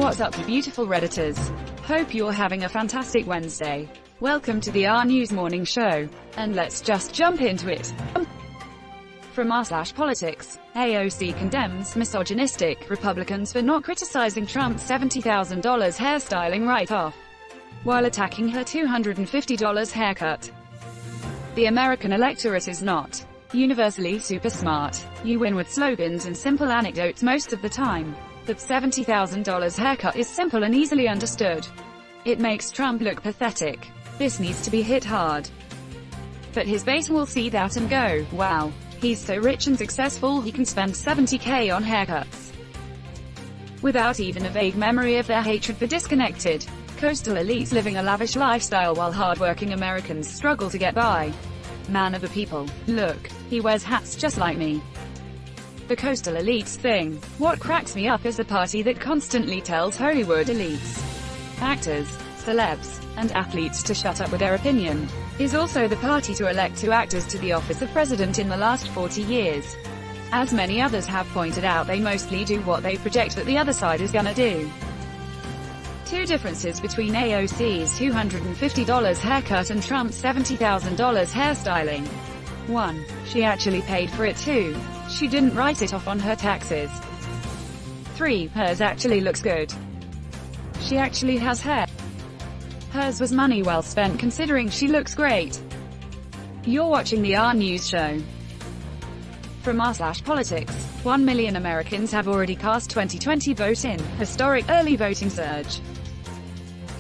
What's up, you beautiful Redditors? Hope you're having a fantastic Wednesday. Welcome to the RNEWS Morning Show. And let's just jump into it. From r/politics, AOC condemns misogynistic Republicans for not criticizing Trump's $70,000 hairstyling write-off, while attacking her $250 haircut. The American electorate is not universally super smart. You win with slogans and simple anecdotes most of the time. The $70,000 haircut is simple and easily understood. It makes Trump look pathetic. This needs to be hit hard. But his base will see that and go, wow, he's so rich and successful he can spend $70K on haircuts. Without even a vague memory of their hatred for disconnected, coastal elites living a lavish lifestyle while hard-working Americans struggle to get by. Man of the people. Look, he wears hats just like me. The coastal elites thing. What cracks me up is the party that constantly tells Hollywood elites, actors, celebs, and athletes to shut up with their opinion, is also the party to elect two actors to the office of president in the last 40 years. As many others have pointed out, they mostly do what they project that the other side is gonna do. Two differences between AOC's $250 haircut and Trump's $70,000 hairstyling. 1. She actually paid for it. 2. She didn't write it off on her taxes. 3. Hers actually looks good. She actually has hair. Hers was money well spent considering she looks great. You're watching the RNEWS show. From r/politics, 1 million Americans have already cast 2020 vote in historic early voting surge.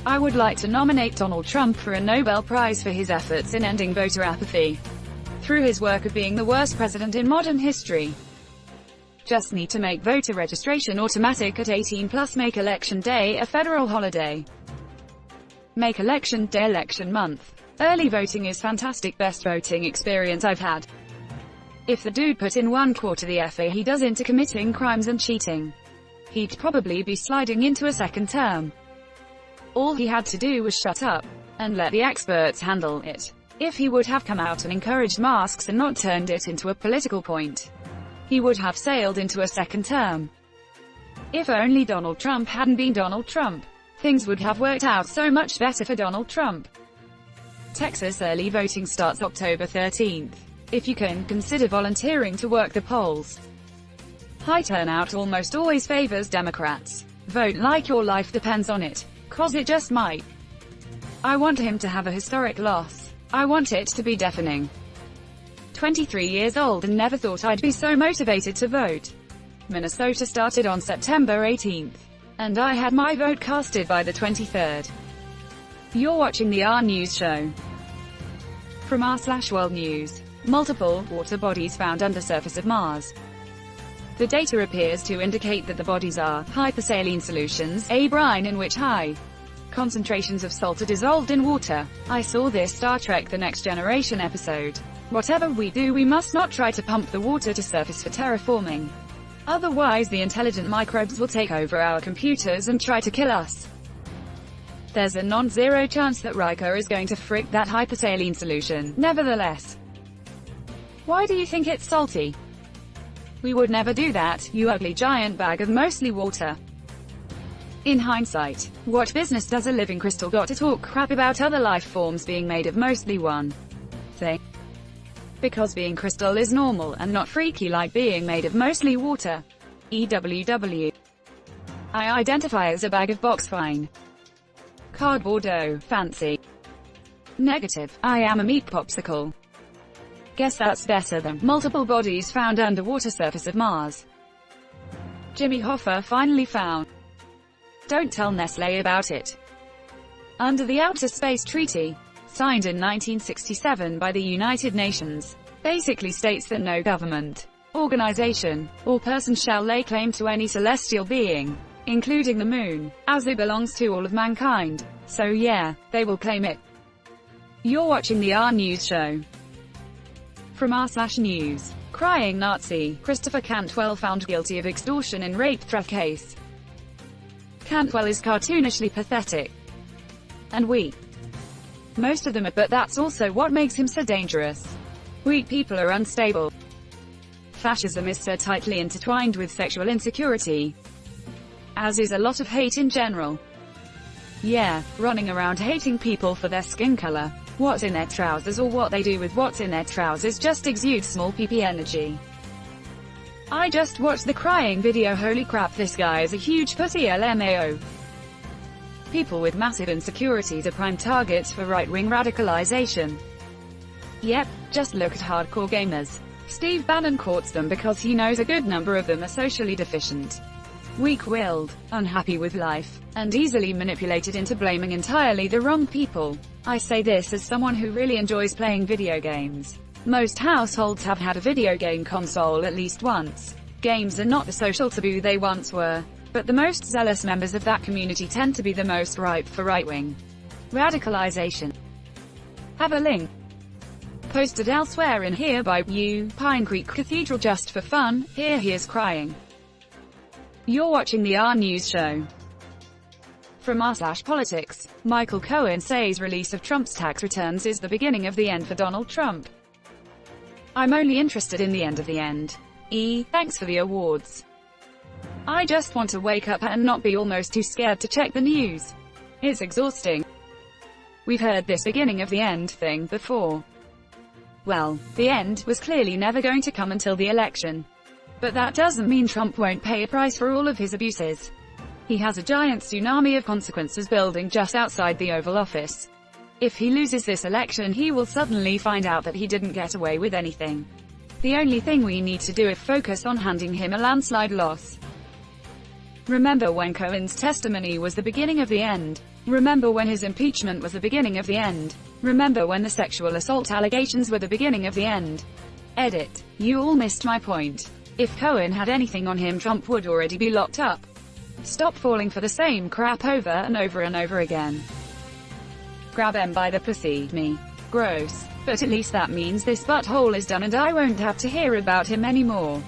I would like to nominate Donald Trump for a Nobel Prize for his efforts in ending voter apathy, through his work of being the worst president in modern history. Just need to make voter registration automatic at 18+, make election day a federal holiday. Make election day election month. Early voting is fantastic, best voting experience I've had. If the dude put in 1/4 the effort he does into committing crimes and cheating, he'd probably be sliding into a second term. All he had to do was shut up, and let the experts handle it. If he would have come out and encouraged masks and not turned it into a political point, he would have sailed into a second term. If only Donald Trump hadn't been Donald Trump, things would have worked out so much better for Donald Trump. Texas early voting starts October 13th. If you can, consider volunteering to work the polls. High turnout almost always favors Democrats. Vote like your life depends on it, 'cause it just might. I want him to have a historic loss. I want it to be deafening. 23 years old and never thought I'd be so motivated to vote. Minnesota started on September 18th, and I had my vote casted by the 23rd. You're watching the RNEWS show. From r/World News. Multiple water bodies found under surface of Mars. The data appears to indicate that the bodies are hypersaline solutions, a brine in which high concentrations of salt are dissolved in water. I saw this Star Trek The Next Generation episode. Whatever we do, we must not try to pump the water to surface for terraforming. Otherwise the intelligent microbes will take over our computers and try to kill us. There's a non-zero chance that Riker is going to frick that hypersaline solution, nevertheless. Why do you think it's salty? We would never do that, you ugly giant bag of mostly water. In hindsight, what business does a living crystal got to talk crap about other life forms being made of mostly one thing? Because being crystal is normal and not freaky like being made of mostly water. EWW. I identify as a bag of box fine. Cardboard, oh, fancy. Negative. I am a meat popsicle. Guess that's better than multiple bodies found underwater surface of Mars. Jimmy Hoffa finally found. Don't tell Nestlé about it. Under the Outer Space Treaty, signed in 1967 by the United Nations, basically states that no government, organization, or person shall lay claim to any celestial being, including the moon, as it belongs to all of mankind. So yeah, they will claim it. You're watching the RNEWS show. From r/News. Crying Nazi Christopher Cantwell found guilty of extortion in rape threat case. Cantwell is cartoonishly pathetic and weak. Most of them are, but that's also what makes him so dangerous. Weak people are unstable. Fascism is so tightly intertwined with sexual insecurity. as is a lot of hate in general. Yeah, running around hating people for their skin color, what's in their trousers, or what they do with what's in their trousers just exudes small PP energy. I just watched the crying video. Holy crap, this guy is a huge pussy. LMAO. People with massive insecurities are prime targets for right-wing radicalization. Yep, just look at hardcore gamers. Steve Bannon courts them because he knows a good number of them are socially deficient, weak-willed, unhappy with life, and easily manipulated into blaming entirely the wrong people. I say this as someone who really enjoys playing video games. Most households have had a video game console at least once. Games are not the social taboo they once were, but the most zealous members of that community tend to be the most ripe for right-wing radicalization. Have a link posted elsewhere in here by you, Pine Creek Cathedral. Just for fun, here he is crying. You're watching the RNEWS show. From r/politics, Michael Cohen says release of Trump's tax returns is the beginning of the end for Donald Trump. I'm only interested in the end of the end. Thanks for the awards. I just want to wake up and not be almost too scared to check the news. It's exhausting. We've heard this beginning of the end thing before. Well, the end was clearly never going to come until the election. But that doesn't mean Trump won't pay a price for all of his abuses. He has a giant tsunami of consequences building just outside the Oval Office. If he loses this election, he will suddenly find out that he didn't get away with anything. The only thing we need to do is focus on handing him a landslide loss. Remember when Cohen's testimony was the beginning of the end? Remember when his impeachment was the beginning of the end? Remember when the sexual assault allegations were the beginning of the end? Edit. You all missed my point. If Cohen had anything on him, Trump would already be locked up. Stop falling for the same crap over and over and over again. Grab him by the pussy, me. Gross. But at least that means this butthole is done and I won't have to hear about him anymore.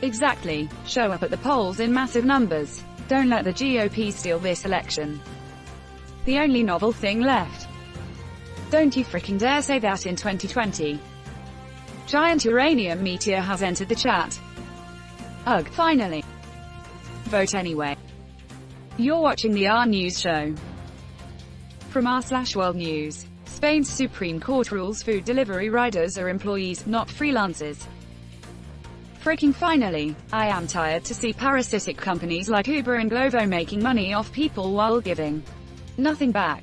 Exactly. Show up at the polls in massive numbers. Don't let the GOP steal this election. The only novel thing left. Don't you freaking dare say that in 2020. Giant uranium meteor has entered the chat. Ugh, finally. Vote anyway. You're watching the RNEWS show. From r/World News. Spain's Supreme Court rules food delivery riders are employees, not freelancers. Freaking finally. I am tired to see parasitic companies like Uber and Glovo making money off people while giving nothing back.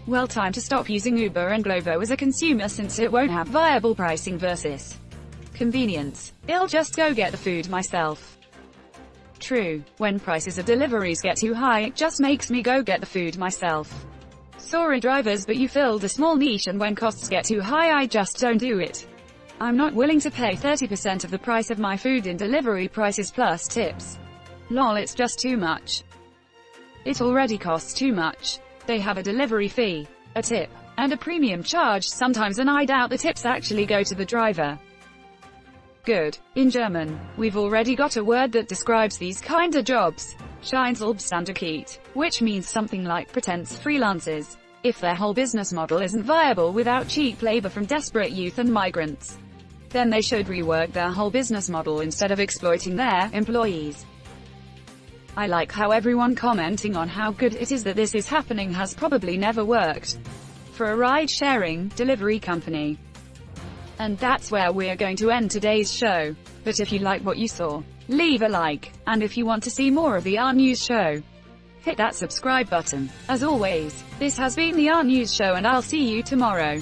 Well, time to stop using Uber and Glovo as a consumer since it won't have viable pricing versus convenience. I'll just go get the food myself. True, when prices of deliveries get too high, it just makes me go get the food myself. Sorry drivers, but you filled a small niche, and when costs get too high I just don't do it. I'm not willing to pay 30% of the price of my food in delivery prices plus tips. Lol, it's just too much. It already costs too much. They have a delivery fee, a tip, and a premium charge sometimes, and I doubt the tips actually go to the driver. Good. In German, we've already got a word that describes these kinda jobs. Scheinselbstständigkeit, which means something like pretense freelancers. If their whole business model isn't viable without cheap labor from desperate youth and migrants, then they should rework their whole business model instead of exploiting their employees. I like how everyone commenting on how good it is that this is happening has probably never worked for a ride-sharing delivery company. And that's where we're going to end today's show. But if you like what you saw, leave a like, and if you want to see more of the RNEWS show, hit that subscribe button. As always, this has been the RNEWS show, and I'll see you tomorrow.